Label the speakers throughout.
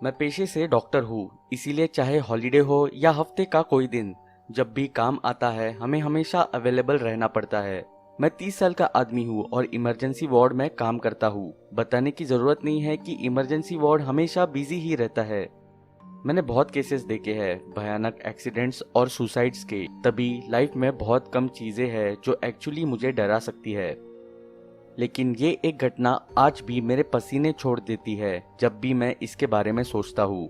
Speaker 1: मैं पेशे से डॉक्टर हूँ, इसीलिए चाहे हॉलिडे हो या हफ्ते का कोई दिन, जब भी काम आता है हमें हमेशा अवेलेबल रहना पड़ता है। मैं 30 साल का आदमी हूँ और इमरजेंसी वार्ड में काम करता हूँ। बताने की जरूरत नहीं है कि इमरजेंसी वार्ड हमेशा बिजी ही रहता है। मैंने बहुत केसेस देखे हैं, भयानक एक्सीडेंट्स और सुसाइड्स के। तभी लाइफ में बहुत कम चीजें हैं जो एक्चुअली मुझे डरा सकती है, लेकिन ये एक घटना आज भी मेरे पसीने छोड़ देती है जब भी मैं इसके बारे में सोचता हूँ।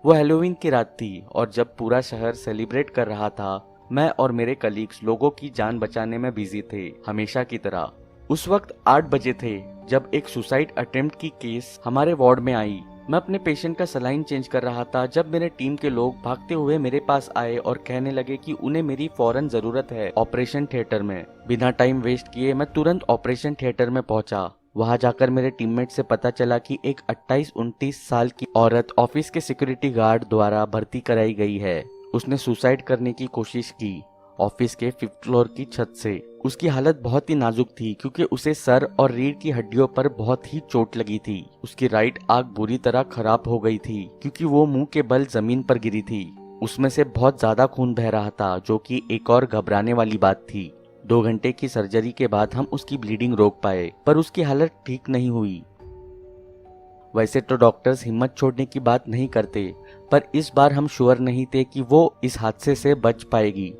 Speaker 1: वो हैलोवीन की रात थी और जब पूरा शहर सेलिब्रेट कर रहा था, मैं और मेरे कलीग्स लोगों की जान बचाने में बिजी थे, हमेशा की तरह। उस वक्त 8 बजे थे जब एक सुसाइड अटेम्प्ट की केस हमारे वार्ड में आई। मैं अपने पेशेंट का सलाइन चेंज कर रहा था जब मेरे टीम के लोग भागते हुए मेरे पास आए और कहने लगे कि उन्हें मेरी फौरन जरूरत है ऑपरेशन थिएटर में। बिना टाइम वेस्ट किए मैं तुरंत ऑपरेशन थिएटर में पहुंचा। वहां जाकर मेरे टीममेट से पता चला कि एक 28-29 साल की औरत ऑफिस के सिक्योरिटी गार्ड द्वारा भर्ती कराई गई है। उसने सुसाइड करने की कोशिश की ऑफिस के 5th फ्लोर की छत से। उसकी हालत बहुत ही नाजुक थी क्योंकि उसे सर और रीढ़ की हड्डियों पर बहुत ही चोट लगी थी। उसकी राइट आंख बुरी तरह खराब हो गई थी क्योंकि वो मुंह के बल जमीन पर गिरी थी। उसमें से बहुत ज्यादा खून बह रहा था, जो कि एक और घबराने वाली बात थी। 2 घंटे की सर्जरी के बाद हम उसकी ब्लीडिंग रोक पाए, पर उसकी हालत ठीक नहीं हुई। वैसे तो डॉक्टर्स हिम्मत छोड़ने की बात नहीं करते, पर इस बार हम श्योर नहीं थे कि वो इस हादसे से बच पाएगी।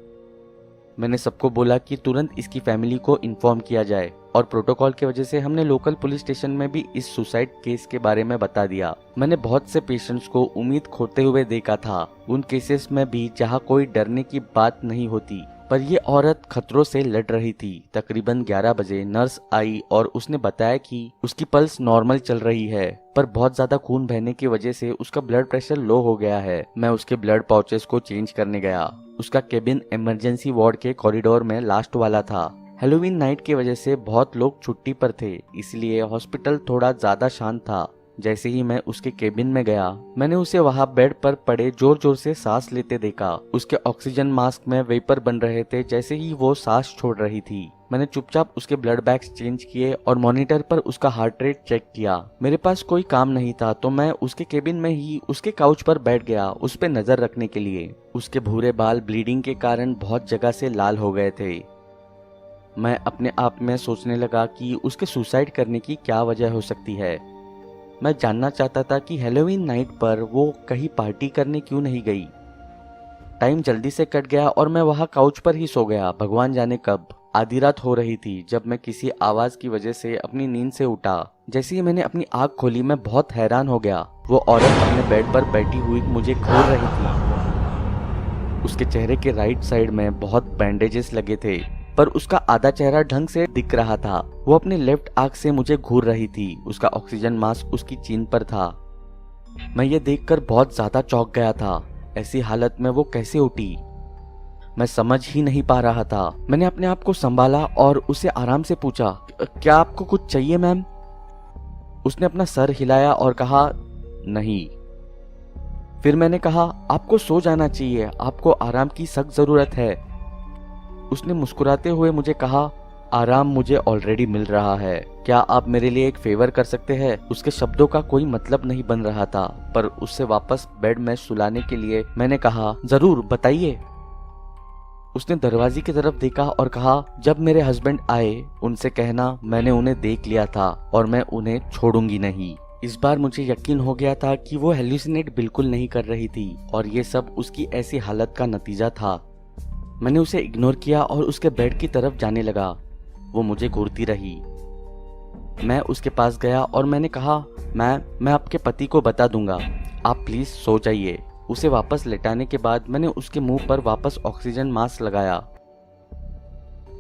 Speaker 1: मैंने सबको बोला कि तुरंत इसकी फैमिली को इन्फॉर्म किया जाए, और प्रोटोकॉल की वजह से हमने लोकल पुलिस स्टेशन में भी इस सुसाइड केस के बारे में बता दिया। मैंने बहुत से पेशेंट्स को उम्मीद खोते हुए देखा था, उन केसेस में भी जहां कोई डरने की बात नहीं होती, पर ये औरत खतरों से लड़ रही थी। तकरीबन 11 बजे नर्स आई और उसने बताया कि उसकी पल्स नॉर्मल चल रही है, पर बहुत ज्यादा खून बहने की वजह से उसका ब्लड प्रेशर लो हो गया है। मैं उसके ब्लड पाउचेस को चेंज करने गया। उसका केबिन इमरजेंसी वार्ड के कॉरिडोर में लास्ट वाला था। हैलोवीन नाइट की वजह से बहुत लोग छुट्टी पर थे, इसलिए हॉस्पिटल थोड़ा ज्यादा शांत था। जैसे ही मैं उसके केबिन में गया, मैंने उसे वहां बेड पर पड़े जोर जोर से सांस लेते देखा। उसके ऑक्सीजन मास्क में वेपर बन रहे थे जैसे ही वो सांस छोड़ रही थी। मैंने चुपचाप उसके ब्लड बैग्स चेंज किए और मॉनिटर पर उसका हार्ट रेट चेक किया। मेरे पास कोई काम नहीं था तो मैं उसके केबिन में ही उसके काउच पर बैठ गया, उस पर नजर रखने के लिए। उसके भूरे बाल ब्लीडिंग के कारण बहुत जगह से लाल हो गए थे। मैं अपने आप में सोचने लगा कि उसके सुसाइड करने की क्या वजह हो सकती है। मैं जानना चाहता था कि हैलोवीन नाइट पर वो कहीं पार्टी करने क्यों नहीं गई। टाइम जल्दी से कट गया और मैं वहां काउच पर ही सो गया, भगवान जाने कब। आधी रात हो रही थी जब मैं किसी आवाज की वजह से अपनी नींद से उठा। जैसे ही मैंने अपनी आंख खोली, मैं बहुत हैरान हो गया। वो औरत अपने बेड पर बैठी हुई मुझे घूर रही थी। उसके चेहरे के राइट साइड में बहुत बैंडेजेस लगे थे, पर उसका आधा चेहरा ढंग से दिख रहा था। वो अपनी लेफ्ट आंख से मुझे घूर रही थी। उसका ऑक्सीजन मास्क उसकी चीन पर था। मैं ये देखकर बहुत ज्यादा चौंक गया था। ऐसी हालत में वो कैसे उठी, मैं समझ ही नहीं पा रहा था। मैंने अपने आप को संभाला और उसे आराम से पूछा, क्या आपको कुछ चाहिए मैम? उसने अपना सर हिलाया और कहा, नहीं। फिर मैंने कहा, आपको सो जाना चाहिए, आपको आराम की सख्त जरूरत है। उसने मुस्कुराते हुए मुझे कहा, आराम मुझे ऑलरेडी मिल रहा है, क्या आप मेरे लिए एक फेवर कर सकते हैं? उसके शब्दों का कोई मतलब नहीं बन रहा था, पर उससे वापस बेड में सुलाने के लिए मैंने कहा, जरूर बताइए। उसने दरवाजे की तरफ देखा और कहा, जब मेरे हस्बैंड आए उनसे कहना मैंने उन्हें देख लिया था और मैं उन्हें छोड़ूंगी नहीं। इस बार मुझे यकीन हो गया था कि वो हेलुसिनेट बिल्कुल नहीं कर रही थी और ये सब उसकी ऐसी हालत का नतीजा था। मैंने उसे इग्नोर किया और उसके बेड की तरफ जाने लगा। वो मुझे घूरती रही। मैं उसके पास गया और मैंने कहा, मैं आपके पति को बता दूंगा, आप प्लीज सो जाइए। उसे वापस लेटाने के बाद मैंने उसके मुंह पर वापस ऑक्सीजन मास्क लगाया।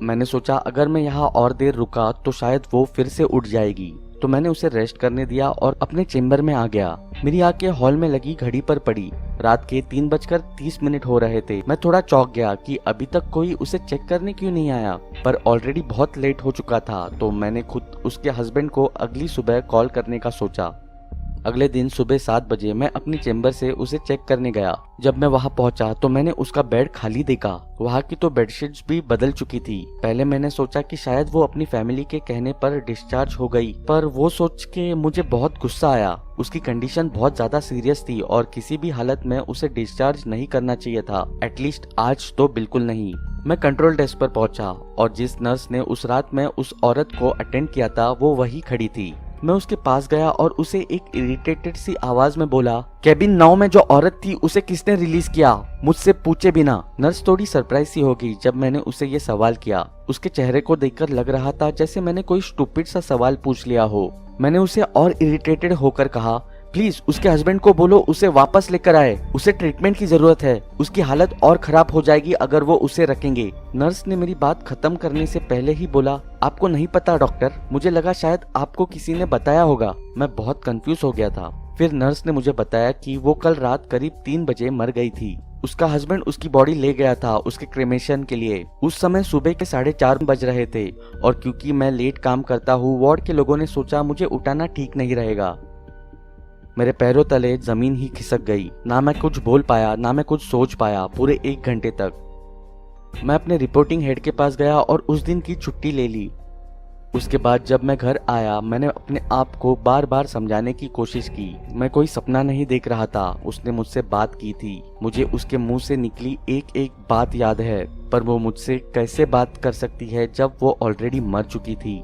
Speaker 1: मैंने सोचा अगर मैं यहाँ और देर रुका तो शायद वो फिर से उठ जाएगी, तो मैंने उसे रेस्ट करने दिया और अपने चेम्बर में आ गया। मेरी आंखें हॉल में लगी घड़ी पर पड़ी। रात के 3:30 हो रहे थे। मैं थोड़ा चौंक गया कि अभी तक कोई उसे चेक करने क्यों नहीं आया, पर ऑलरेडी बहुत लेट हो चुका था, तो मैंने खुद उसके हस्बैंड को अगली सुबह कॉल करने का सोचा। अगले दिन सुबह 7 बजे मैं अपनी चेम्बर से उसे चेक करने गया। जब मैं वहां पहुंचा तो मैंने उसका बेड खाली देखा। वहां की तो बेडशीट्स भी बदल चुकी थी। पहले मैंने सोचा कि शायद वो अपनी फैमिली के कहने पर डिस्चार्ज हो गई, पर वो सोच के मुझे बहुत गुस्सा आया। उसकी कंडीशन बहुत ज्यादा सीरियस थी और किसी भी हालत में उसे डिस्चार्ज नहीं करना चाहिए था, एटलीस्ट आज तो बिल्कुल नहीं। मैं कंट्रोल डेस्क पर पहुंचा और जिस नर्स ने उस रात में उस औरत को अटेंड किया था वो वही खड़ी थी। मैं उसके पास गया और उसे एक इरिटेटेड सी आवाज में बोला, केबिन 9 में जो औरत थी उसे किसने रिलीज किया, मुझसे पूछे बिना। नर्स थोड़ी सरप्राइज सी हो गई जब मैंने उसे ये सवाल किया। उसके चेहरे को देखकर लग रहा था जैसे मैंने कोई स्टूपिड सा सवाल पूछ लिया हो। मैंने उसे और इरिटेटेड होकर कहा, प्लीज उसके हस्बैंड को बोलो उसे वापस लेकर आए, उसे ट्रीटमेंट की जरूरत है, उसकी हालत और खराब हो जाएगी अगर वो उसे रखेंगे। नर्स ने मेरी बात खत्म करने से पहले ही बोला, आपको नहीं पता डॉक्टर, मुझे लगा शायद आपको किसी ने बताया होगा। मैं बहुत कंफ्यूज हो गया था। फिर नर्स ने मुझे बताया कि वो कल रात करीब 3 बजे मर गई थी। उसका हस्बैंड उसकी बॉडी ले गया था उसके क्रेमेशन के लिए। उस समय सुबह के 4:30 बज रहे थे और क्योंकि मैं लेट काम करता हूँ, वार्ड के लोगों ने सोचा मुझे उठाना ठीक नहीं रहेगा। मेरे पैरों तले जमीन ही खिसक गई। ना मैं कुछ बोल पाया ना मैं कुछ सोच पाया पूरे 1 घंटे तक। मैं अपने रिपोर्टिंग हेड के पास गया और उस दिन की छुट्टी ले ली। उसके बाद जब मैं घर आया मैंने अपने आप को बार बार समझाने की कोशिश की। मैं कोई सपना नहीं देख रहा था। उसने मुझसे बात की थी। मुझे उसके मुंह से निकली एक एक बात याद है, पर वो मुझसे कैसे बात कर सकती है जब वो ऑलरेडी मर चुकी थी।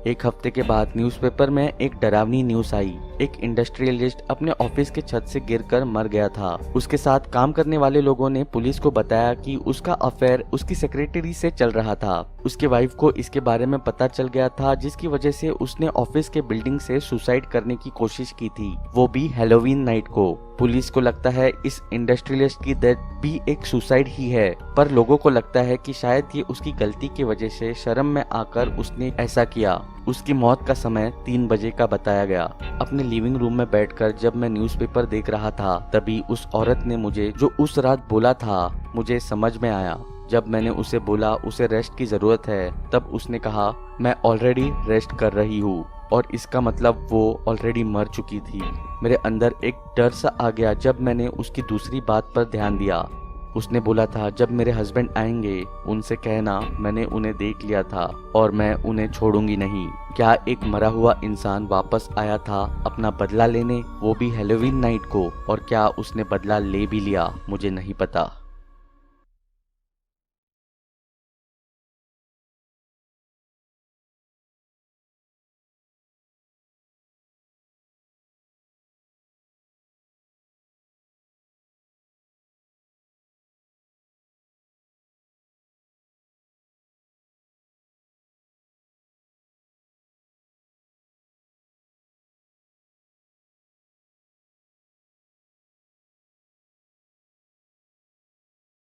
Speaker 1: 1 हफ्ते के बाद न्यूज़पेपर में एक डरावनी न्यूज़ आई। एक इंडस्ट्रियलिस्ट अपने ऑफिस के छत से गिरकर मर गया था। उसके साथ काम करने वाले लोगों ने पुलिस को बताया कि उसका अफेयर उसकी सेक्रेटरी से चल रहा था। उसके वाइफ को इसके बारे में पता चल गया था, जिसकी वजह से उसने ऑफिस के बिल्डिंग से सुसाइड करने की कोशिश की थी, वो भी हैलोवीन नाइट को। पुलिस को लगता है इस इंडस्ट्रियलिस्ट की डेथ भी एक सुसाइड ही है, पर लोगों को लगता है कि शायद ये उसकी गलती की वजह से शर्म में आकर उसने ऐसा किया। उसकी मौत का समय 3 बजे का बताया गया। अपने लिविंग रूम में बैठकर जब मैं न्यूज़पेपर देख रहा था, तभी उस औरत ने मुझे जो उस रात बोला था मुझे समझ में आया। जब मैंने उसे बोला उसे रेस्ट की जरूरत है, तब उसने कहा, मैं ऑलरेडी रेस्ट कर रही हूँ, और इसका मतलब वो ऑलरेडी मर चुकी थी। मेरे अंदर एक डर सा आ गया जब मैंने उसकी दूसरी बात पर ध्यान दिया। उसने बोला था, जब मेरे हस्बैंड आएंगे उनसे कहना मैंने उन्हें देख लिया था और मैं उन्हें छोड़ूंगी नहीं। क्या एक मरा हुआ इंसान वापस आया था अपना बदला लेने, वो भी हैलोवीन नाइट को? और क्या उसने बदला ले भी लिया? मुझे नहीं पता।